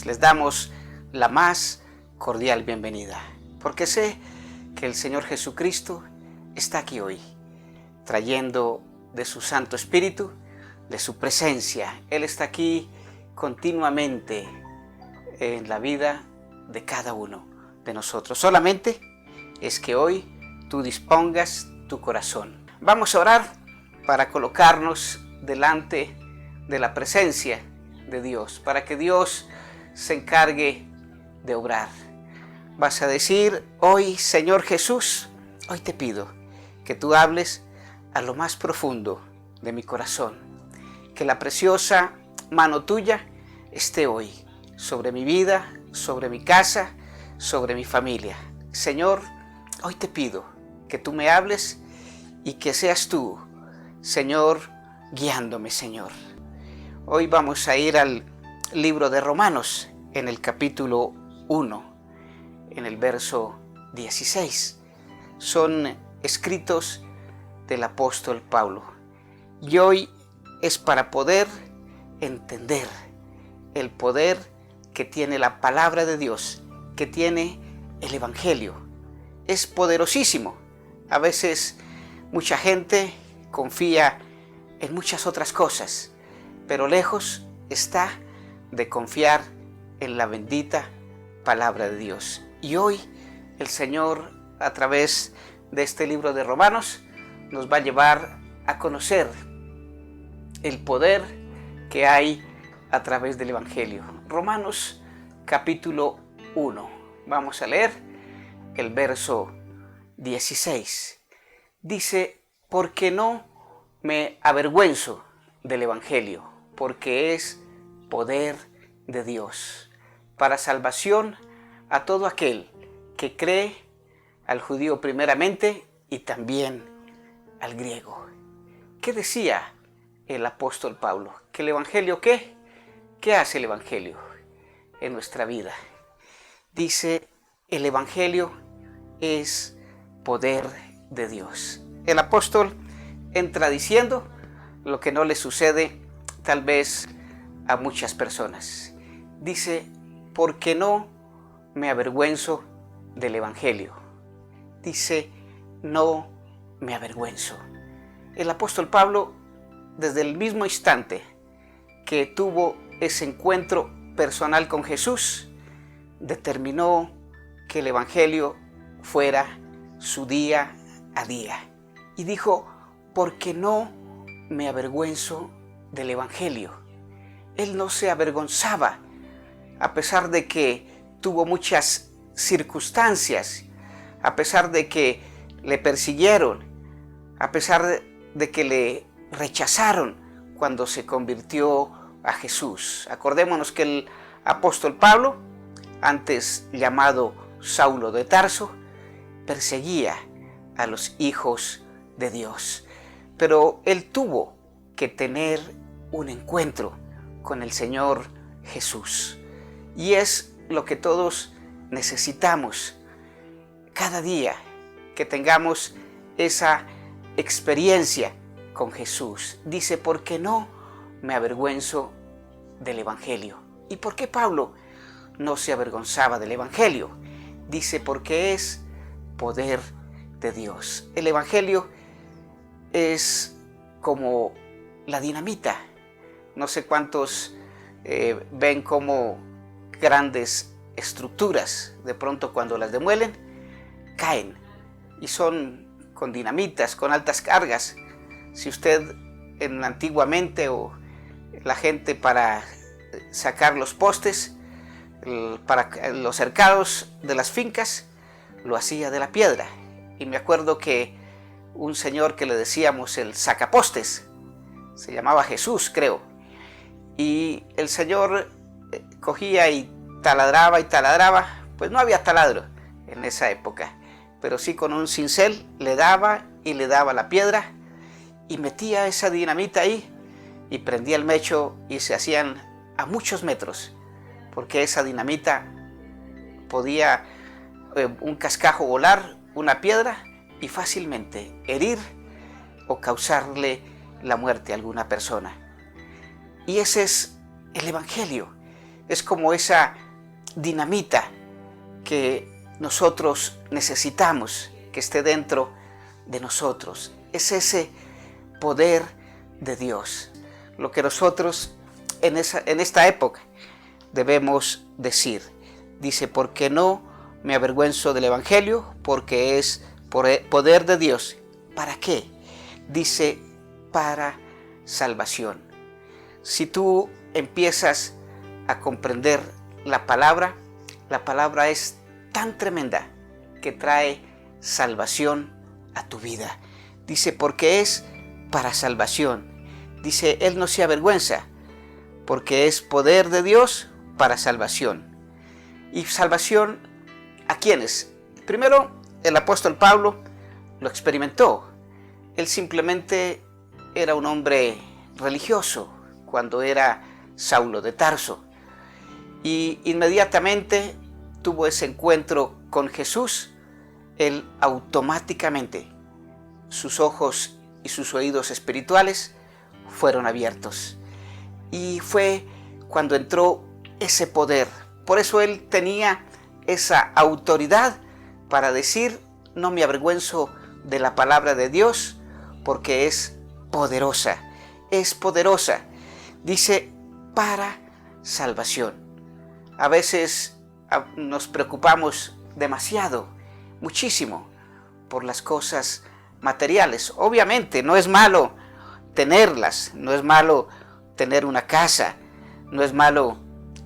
pues les damos la más cordial bienvenida, porque sé que el Señor Jesucristo está aquí hoy, trayendo de su Santo Espíritu, de su presencia. Él está aquí continuamente en la vida de cada uno de nosotros. Solamente es que hoy tú dispongas tu corazón. Vamos a orar para colocarnos delante de la presencia de Dios, para que Dios se encargue de obrar. Vas a decir hoy: Señor Jesús, hoy te pido que tú hables a lo más profundo de mi corazón, que la preciosa mano tuya esté hoy sobre mi vida, sobre mi casa, sobre mi familia. Señor, hoy te pido que tú me hables y que seas tú, Señor, guiándome, Señor. Hoy vamos a ir al libro de Romanos, en el capítulo 1, en el verso 16. Son escritos del apóstol Pablo. Y hoy es para poder entender el poder que tiene la palabra de Dios, que tiene el Evangelio. Es poderosísimo. A veces mucha gente confía en muchas otras cosas, pero lejos está de confiar en la bendita palabra de Dios. Y hoy el Señor, a través de este libro de Romanos, nos va a llevar a conocer el poder que hay a través del Evangelio. Romanos capítulo 1. Vamos a leer el verso 16. Dice: porque no me avergüenzo del Evangelio, porque es poder de Dios para salvación a todo aquel que cree, al judío primeramente y también al griego. ¿Qué decía el apóstol Pablo? ¿Que el Evangelio qué? ¿Qué hace el Evangelio en nuestra vida? Dice: el Evangelio es poder de Dios. El apóstol entra diciendo lo que no le sucede tal vez a muchas personas. Dice: porque no me avergüenzo del Evangelio. Dice: no me avergüenzo. El apóstol Pablo, desde el mismo instante que tuvo ese encuentro personal con Jesús, determinó que el Evangelio fuera su día a día. Y dijo: porque no me avergüenzo del Evangelio. Él no se avergonzaba, a pesar de que tuvo muchas circunstancias, a pesar de que le persiguieron, a pesar de que le rechazaron cuando se convirtió a Jesús. Acordémonos que el apóstol Pablo, antes llamado Saulo de Tarso, perseguía a los hijos de Dios. Pero él tuvo que tener un encuentro con el Señor Jesús. Y es lo que todos necesitamos cada día, que tengamos esa experiencia con Jesús. Dice: porque no me avergüenzo del Evangelio. ¿Y por qué Pablo no se avergonzaba del Evangelio? Dice: porque es poder de Dios. El Evangelio es como la dinamita. No sé cuántos ven como grandes estructuras, de pronto cuando las demuelen, caen, y son con dinamitas, con altas cargas. Si usted antiguamente, o la gente, para sacar los postes, para los cercados de las fincas, lo hacía de la piedra. Y me acuerdo que un señor que le decíamos el sacapostes, se llamaba Jesús, creo, y el señor cogía y taladraba, pues no había taladro en esa época, pero sí con un cincel le daba la piedra y metía esa dinamita ahí y prendía el mecho, y se hacían a muchos metros, porque esa dinamita podía un cascajo volar una piedra y fácilmente herir o causarle la muerte a alguna persona. Y ese es el Evangelio. es como esa dinamita que nosotros necesitamos que esté dentro de nosotros. Es ese poder de Dios. Lo que nosotros en esta época debemos decir. Dice, porque no me avergüenzo del Evangelio, porque es poder de Dios. ¿Para qué? Dice, para salvación. Si tú empiezas a comprender la palabra es tan tremenda que trae salvación a tu vida. Dice, porque es para salvación. Dice, Él no se avergüenza, porque es poder de Dios para salvación. ¿Y salvación a quiénes? Primero, el apóstol Pablo lo experimentó. Él simplemente era un hombre religioso cuando era Saulo de Tarso. Y inmediatamente tuvo ese encuentro con Jesús. Él automáticamente, sus ojos y sus oídos espirituales fueron abiertos. Y fue cuando entró ese poder. Por eso él tenía esa autoridad para decir, no me avergüenzo de la palabra de Dios, porque es poderosa. Es poderosa. Dice, para salvación. A veces nos preocupamos demasiado, muchísimo, por las cosas materiales. Obviamente no es malo tenerlas, no es malo tener una casa, no es malo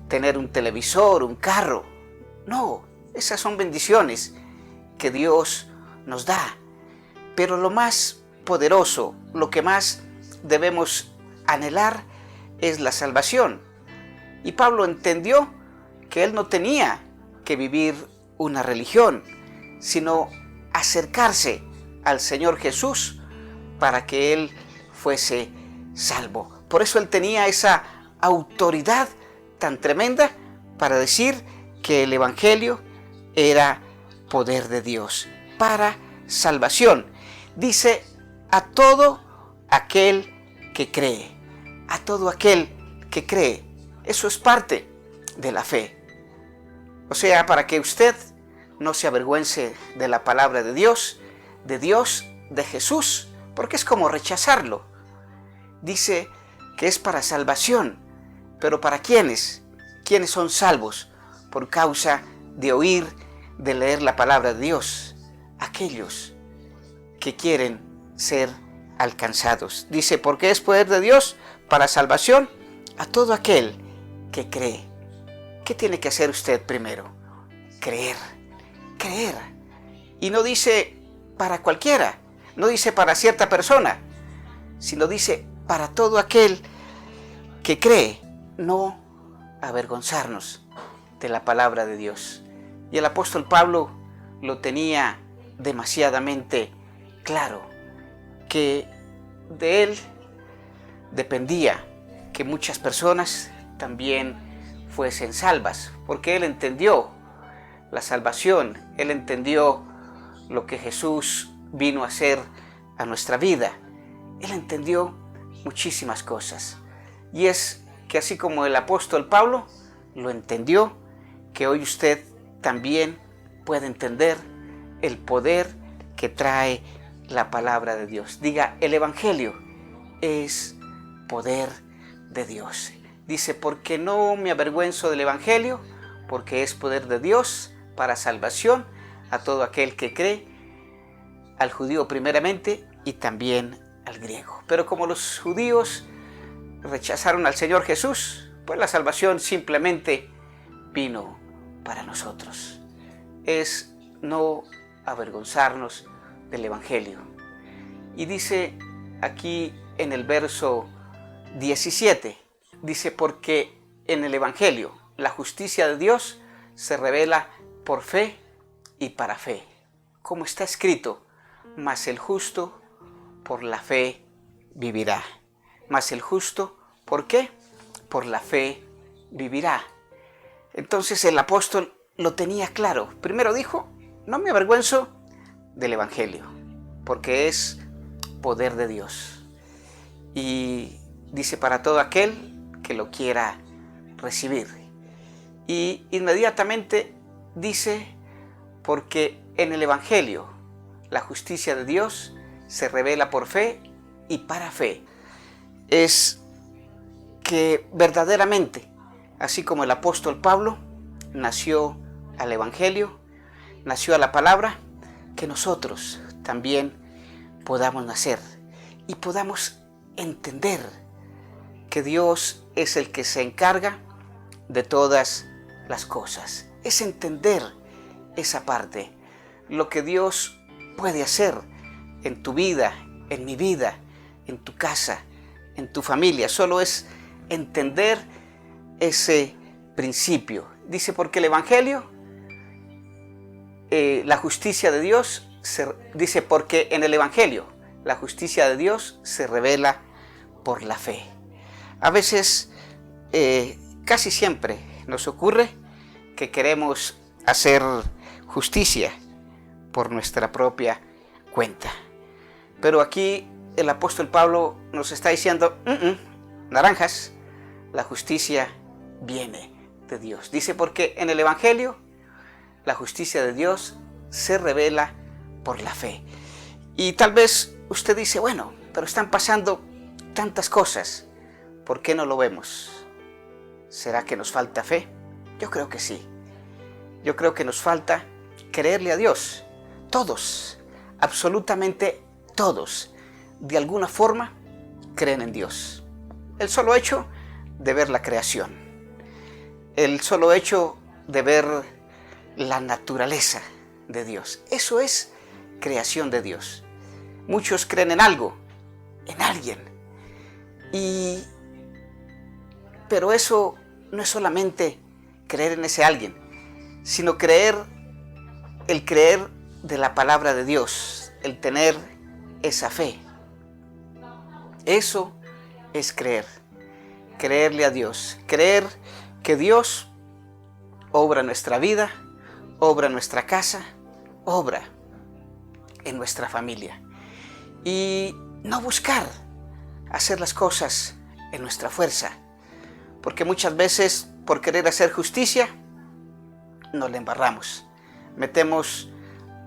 tener un televisor, un carro. No, esas son bendiciones que Dios nos da. Pero lo más poderoso, lo que más debemos anhelar es la salvación. Y Pablo entendió que él no tenía que vivir una religión, sino acercarse al Señor Jesús para que él fuese salvo. Por eso él tenía esa autoridad tan tremenda para decir que el Evangelio era poder de Dios para salvación. Dice, a todo aquel que cree. A todo aquel que cree. Eso es parte de la fe. O sea, para que usted no se avergüence de la palabra de Dios, de Jesús, porque es como rechazarlo. Dice que es para salvación, pero ¿para quiénes? ¿Quiénes son salvos? Por causa de oír, de leer la palabra de Dios. Aquellos que quieren ser alcanzados. Dice, porque es poder de Dios para salvación a todo aquel que cree. ¿Qué tiene que hacer usted primero? Creer. Creer. Y no dice para cualquiera, no dice para cierta persona, sino dice para todo aquel que cree. No avergonzarnos de la palabra de Dios. Y el apóstol Pablo lo tenía demasiadamente claro, que de él dependía que muchas personas también fuesen salvas, porque él entendió la salvación, él entendió lo que Jesús vino a hacer a nuestra vida, él entendió muchísimas cosas. Y es que así como el apóstol Pablo lo entendió, que hoy usted también puede entender el poder que trae la palabra de Dios. Diga, el Evangelio es poder de Dios. Dice, porque no me avergüenzo del Evangelio, porque es poder de Dios para salvación a todo aquel que cree, al judío primeramente y también al griego. Pero como los judíos rechazaron al Señor Jesús, pues la salvación simplemente vino para nosotros. Es no avergonzarnos del Evangelio. Y dice aquí en el verso 17, dice, porque en el Evangelio la justicia de Dios se revela por fe y para fe. Como está escrito, mas el justo por la fe vivirá. Mas el justo, ¿por qué? Por la fe vivirá. Entonces el apóstol lo tenía claro. Primero dijo, no me avergüenzo del Evangelio, porque es poder de Dios. Y dice, para todo aquel que lo quiera recibir. Y inmediatamente dice, porque en el Evangelio la justicia de Dios se revela por fe y para fe. Es que verdaderamente, así como el apóstol Pablo nació al Evangelio, nació a la palabra, que nosotros también podamos nacer y podamos entender que Dios es el que se encarga de todas las cosas. Es entender esa parte, lo que Dios puede hacer en tu vida, en mi vida, en tu casa, en tu familia. Solo es entender ese principio. Dice, porque el Evangelio, la justicia de Dios, dice, porque en el Evangelio la justicia de Dios se revela por la fe. A veces, casi siempre nos ocurre que queremos hacer justicia por nuestra propia cuenta. Pero aquí el apóstol Pablo nos está diciendo, naranjas, la justicia viene de Dios. Dice, porque en el Evangelio la justicia de Dios se revela por la fe. Y tal vez usted dice, bueno, pero están pasando tantas cosas, ¿por qué no lo vemos? ¿Será que nos falta fe? Yo creo que sí. Yo creo que nos falta creerle a Dios. Todos, absolutamente todos, de alguna forma creen en Dios. El solo hecho de ver la creación, el solo hecho de ver la naturaleza de Dios, eso es creación de Dios. Muchos creen en algo, en alguien, pero eso no es solamente creer en ese alguien, sino el creer de la palabra de Dios, el tener esa fe. Eso es creerle a Dios, creer que Dios obra en nuestra vida, obra en nuestra casa, obra en nuestra familia. Y no buscar hacer las cosas en nuestra fuerza, porque muchas veces por querer hacer justicia nos la embarramos, metemos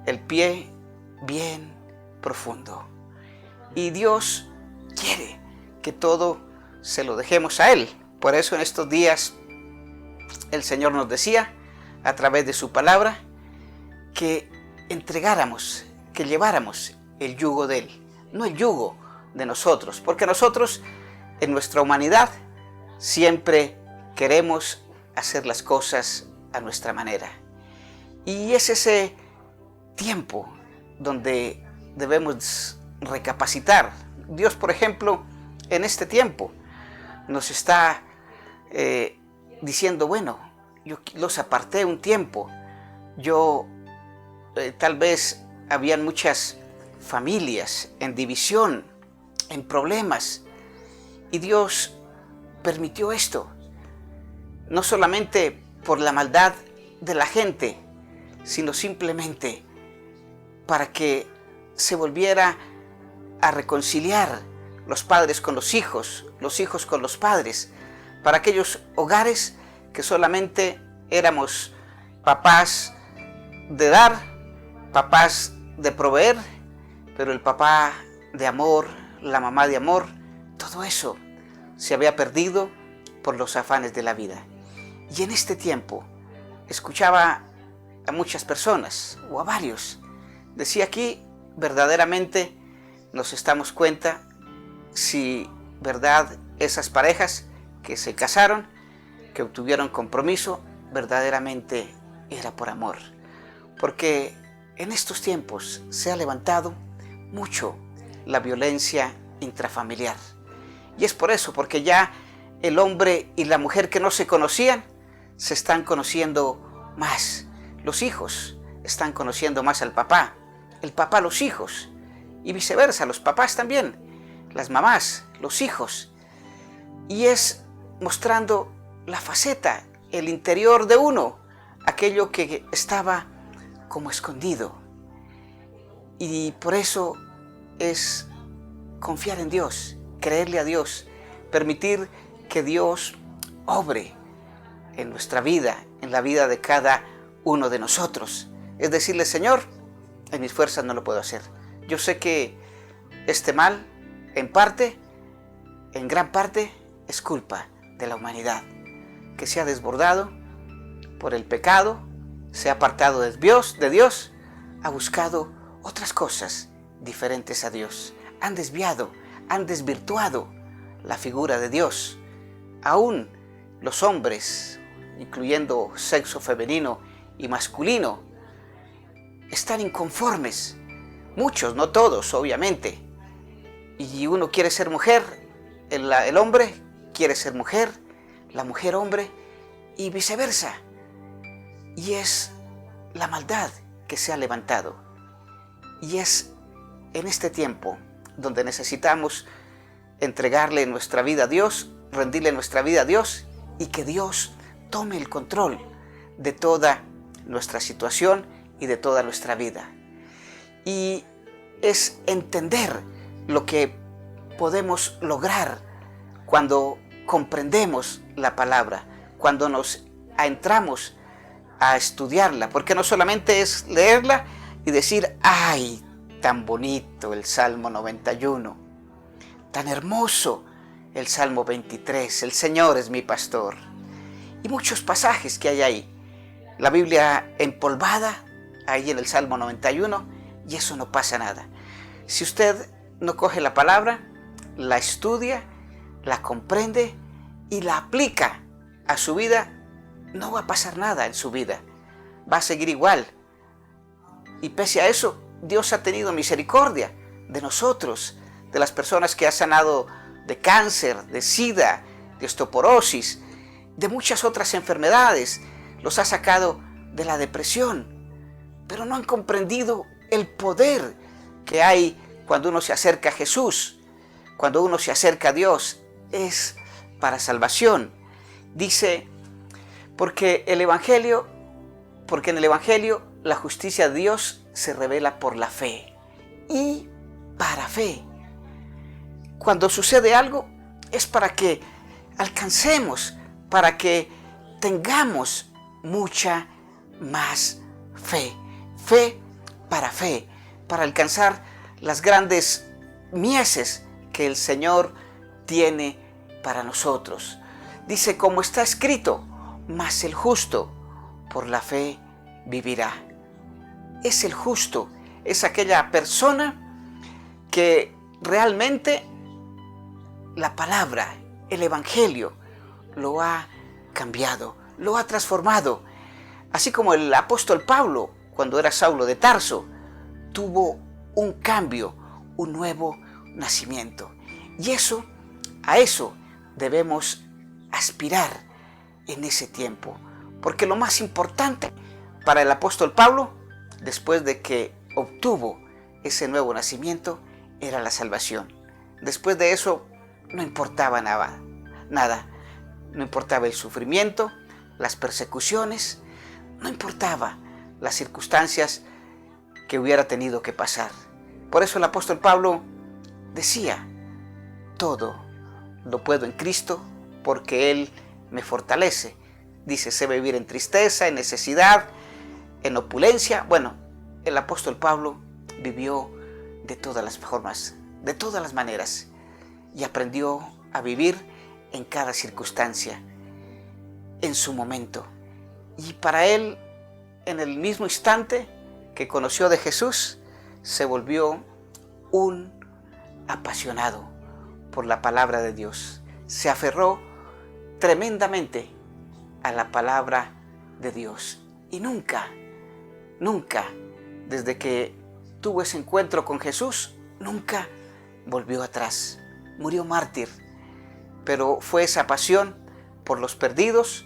el pie bien profundo. Y Dios quiere que todo se lo dejemos a Él. Por eso en estos días el Señor nos decía, a través de su palabra, que entregáramos, que lleváramos el yugo de Él, no el yugo de nosotros, porque nosotros en nuestra humanidad siempre queremos hacer las cosas a nuestra manera. Y es ese tiempo donde debemos recapacitar. Dios, por ejemplo, en este tiempo nos está diciendo, bueno, yo los aparté un tiempo. Tal vez habían muchas familias en división, en problemas, y Dios permitió esto, no solamente por la maldad de la gente, sino simplemente para que se volviera a reconciliar los padres con los hijos con los padres, para aquellos hogares que solamente éramos papás de dar, papás de proveer, pero el papá de amor, la mamá de amor, todo eso se había perdido por los afanes de la vida. Y en este tiempo escuchaba a muchas personas, o a varios, decía aquí, verdaderamente nos damos cuenta si verdad esas parejas que se casaron, que obtuvieron compromiso, verdaderamente era por amor. Porque en estos tiempos se ha levantado mucho la violencia intrafamiliar. Y es por eso, porque ya el hombre y la mujer que no se conocían, se están conociendo más. Los hijos están conociendo más al papá, el papá a los hijos, y viceversa, los papás también, las mamás, los hijos. Y es mostrando la faceta, el interior de uno, aquello que estaba como escondido. Y por eso es confiar en Dios, creerle a Dios, permitir que Dios obre en nuestra vida, en la vida de cada uno de nosotros. Es decirle, Señor, en mis fuerzas no lo puedo hacer. Yo sé que este mal, en parte, en gran parte, es culpa de la humanidad, que se ha desbordado por el pecado, se ha apartado de Dios, ha buscado otras cosas diferentes a Dios. Han desviado, han desvirtuado la figura de Dios. Aún los hombres, incluyendo sexo femenino y masculino, están inconformes. Muchos, no todos, obviamente. Y uno quiere ser mujer, el hombre quiere ser mujer, la mujer hombre, y viceversa. Y es la maldad que se ha levantado. Y es en este tiempo donde necesitamos entregarle nuestra vida a Dios, rendirle nuestra vida a Dios, y que Dios tome el control de toda nuestra situación y de toda nuestra vida. Y es entender lo que podemos lograr cuando comprendemos la palabra, cuando nos adentramos a estudiarla, porque no solamente es leerla y decir, ¡ay, tan bonito el Salmo 91! Tan hermoso el Salmo 23, el Señor es mi pastor. Y muchos pasajes que hay ahí. La Biblia empolvada, ahí en el Salmo 91, y eso no pasa nada. Si usted no coge la palabra, la estudia, la comprende y la aplica a su vida, no va a pasar nada en su vida. Va a seguir igual. Y pese a eso, Dios ha tenido misericordia de nosotros, de las personas que ha sanado de cáncer, de sida, de osteoporosis, de muchas otras enfermedades. Los ha sacado de la depresión. Pero no han comprendido el poder que hay cuando uno se acerca a Jesús, cuando uno se acerca a Dios. Es para salvación. Dice, porque en el Evangelio la justicia de Dios se revela por la fe y para fe. Cuando sucede algo es para que alcancemos, para que tengamos mucha más fe. Fe, para alcanzar las grandes mieses que el Señor tiene para nosotros. Dice, como está escrito, mas el justo por la fe vivirá. Es el justo, es aquella persona que realmente la palabra, el Evangelio, lo ha cambiado, lo ha transformado. Así como el apóstol Pablo, cuando era Saulo de Tarso, tuvo un cambio, un nuevo nacimiento. Y a eso debemos aspirar en ese tiempo. Porque lo más importante para el apóstol Pablo, después de que obtuvo ese nuevo nacimiento, era la salvación. Después de eso, no importaba nada. No importaba el sufrimiento, las persecuciones, no importaba las circunstancias que hubiera tenido que pasar. Por eso el apóstol Pablo decía, todo lo puedo en Cristo porque Él me fortalece. Dice, sé vivir en tristeza, en necesidad, en opulencia. Bueno, el apóstol Pablo vivió de todas las formas, de todas las maneras, y aprendió a vivir en cada circunstancia, en su momento. Y para él, en el mismo instante que conoció de Jesús, se volvió un apasionado por la palabra de Dios. Se aferró tremendamente a la palabra de Dios. Y nunca, desde que tuvo ese encuentro con Jesús, nunca volvió atrás. Murió mártir. Pero fue esa pasión por los perdidos,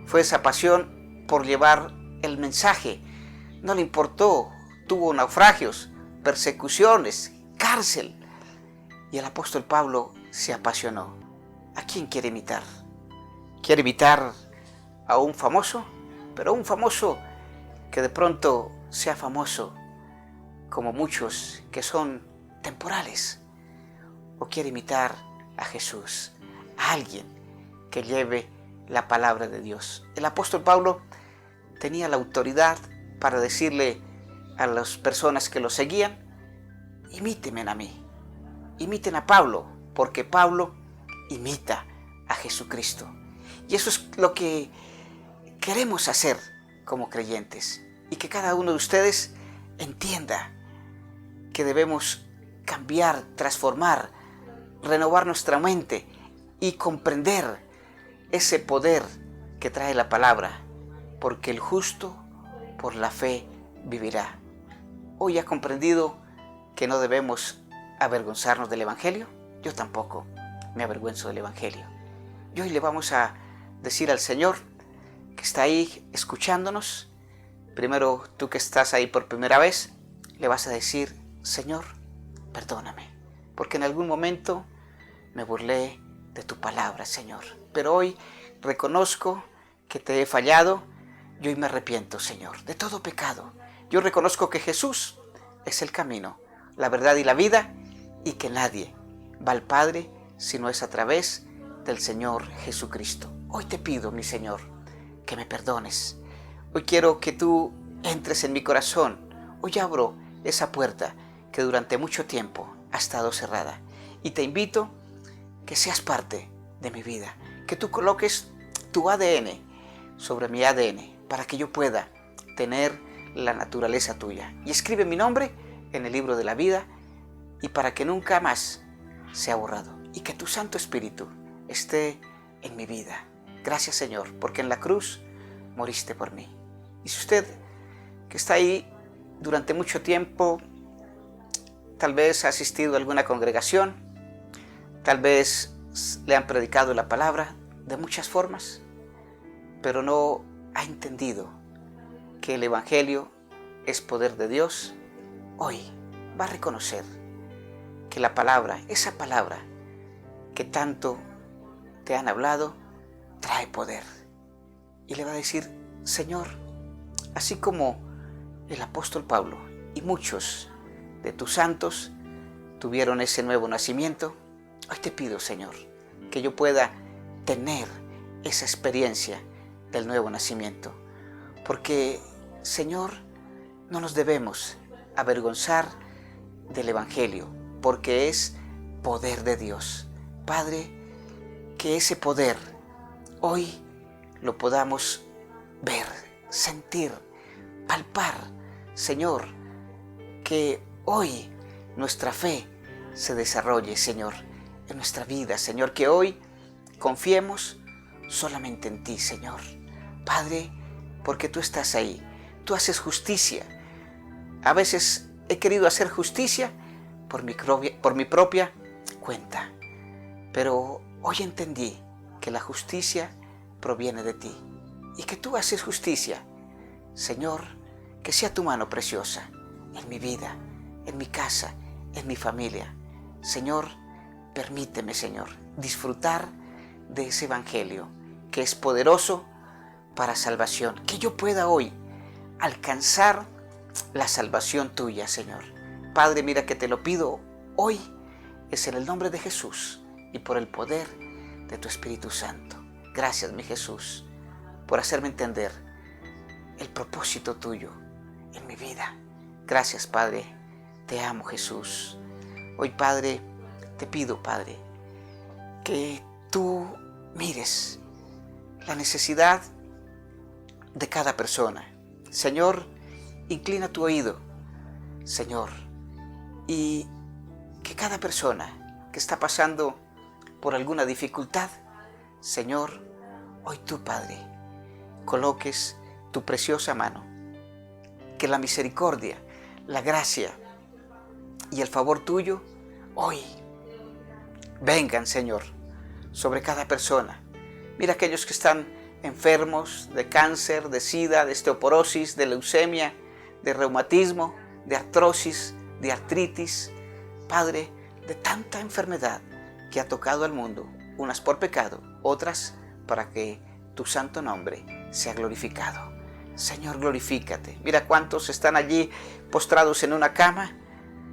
fue esa pasión por llevar el mensaje. No le importó, tuvo naufragios, persecuciones, cárcel. Y el apóstol Pablo se apasionó. ¿A quién quiere imitar? ¿Quiere imitar a un famoso? Pero un famoso que de pronto sea famoso, como muchos que son temporales. ¿O quiere imitar a Jesús? A alguien que lleve la palabra de Dios. El apóstol Pablo tenía la autoridad para decirle a las personas que lo seguían: imítenme a mí, imiten a Pablo, porque Pablo imita a Jesucristo. Y eso es lo que queremos hacer como creyentes, y que cada uno de ustedes entienda que debemos cambiar, transformar, renovar nuestra mente y comprender ese poder que trae la palabra, porque el justo por la fe vivirá. ¿Hoy ha comprendido que no debemos avergonzarnos del Evangelio? Yo tampoco me avergüenzo del Evangelio. Y hoy le vamos a decir al Señor que está ahí escuchándonos. Primero, tú que estás ahí por primera vez, le vas a decir: Señor, perdóname, porque en algún momento me burlé de tu palabra, Señor. Pero hoy reconozco que te he fallado y hoy me arrepiento, Señor, de todo pecado. Yo reconozco que Jesús es el camino, la verdad y la vida, y que nadie va al Padre si no es a través del Señor Jesucristo. Hoy te pido, mi Señor, que me perdones. Hoy quiero que tú entres en mi corazón. Hoy abro esa puerta que durante mucho tiempo ha estado cerrada. Y te invito que seas parte de mi vida, que tú coloques tu ADN sobre mi ADN para que yo pueda tener la naturaleza tuya. Y escribe mi nombre en el libro de la vida, y para que nunca más sea borrado. Y que tu Santo Espíritu esté en mi vida. Gracias, Señor, porque en la cruz moriste por mí. Y si usted que está ahí durante mucho tiempo, tal vez ha asistido a alguna congregación, tal vez le han predicado la palabra de muchas formas, pero no ha entendido que el Evangelio es poder de Dios, hoy va a reconocer que la palabra, esa palabra que tanto te han hablado, trae poder. Y le va a decir: Señor, así como el apóstol Pablo y muchos de tus santos tuvieron ese nuevo nacimiento, hoy te pido, Señor, que yo pueda tener esa experiencia del nuevo nacimiento. Porque, Señor, no nos debemos avergonzar del Evangelio, porque es poder de Dios. Padre, que ese poder hoy lo podamos ver, sentir, palpar. Señor, que hoy nuestra fe se desarrolle, Señor, en nuestra vida. Señor, que hoy confiemos solamente en ti, Señor. Padre, porque tú estás ahí, tú haces justicia. A veces he querido hacer justicia por mi propia cuenta, pero hoy entendí que la justicia proviene de ti y que tú haces justicia. Señor, que sea tu mano preciosa en mi vida, en mi casa, en mi familia. Señor, permíteme, Señor, disfrutar de ese Evangelio que es poderoso para salvación. Que yo pueda hoy alcanzar la salvación tuya, Señor. Padre, mira que te lo pido hoy, es en el nombre de Jesús y por el poder de tu Espíritu Santo. Gracias, mi Jesús, por hacerme entender el propósito tuyo en mi vida. Gracias, Padre. Te amo, Jesús. Hoy, Padre, te pido, Padre, que tú mires la necesidad de cada persona. Señor, inclina tu oído, Señor, y que cada persona que está pasando por alguna dificultad, Señor, hoy tú, Padre, coloques tu preciosa mano. Que la misericordia, la gracia y el favor tuyo hoy vengan, Señor, sobre cada persona. Mira aquellos que están enfermos de cáncer, de sida, de osteoporosis, de leucemia, de reumatismo, de artrosis, de artritis. Padre, de tanta enfermedad que ha tocado al mundo, unas por pecado, otras para que tu santo nombre sea glorificado. Señor, glorifícate. Mira cuántos están allí postrados en una cama.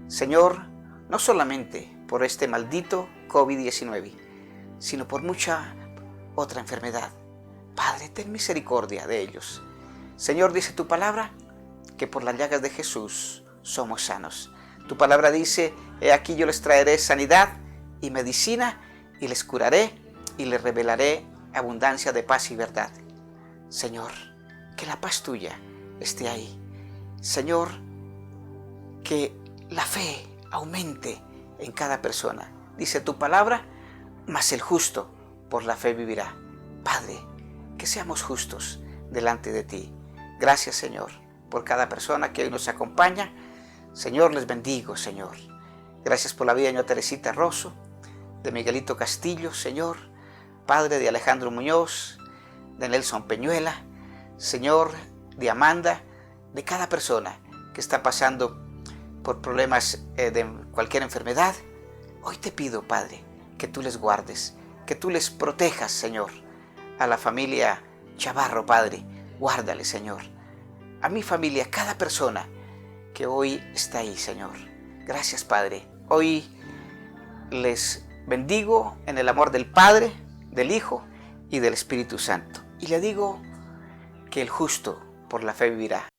Señor, no solamente por este maldito COVID-19, sino por mucha otra enfermedad. Padre, ten misericordia de ellos. Señor, dice tu palabra que por las llagas de Jesús somos sanos. Tu palabra dice, he aquí yo les traeré sanidad y medicina y les curaré y les revelaré abundancia de paz y verdad. Señor, que la paz tuya esté ahí. Señor, que la fe aumente en cada persona. Dice tu palabra, mas el justo por la fe vivirá. Padre, que seamos justos delante de ti. Gracias, Señor, por cada persona que hoy nos acompaña. Señor, les bendigo, Señor. Gracias por la vida de doña Teresita Rosso, de Miguelito Castillo, Señor. Padre, de Alejandro Muñoz, de Nelson Peñuela, Señor, de Amanda, de cada persona que está pasando por problemas de cualquier enfermedad. Hoy te pido, Padre, que tú les guardes, que tú les protejas, Señor. A la familia Chavarro, Padre, guárdale, Señor. A mi familia, cada persona que hoy está ahí, Señor. Gracias, Padre. Hoy les bendigo en el amor del Padre, del Hijo y del Espíritu Santo. Y le digo que el justo por la fe vivirá.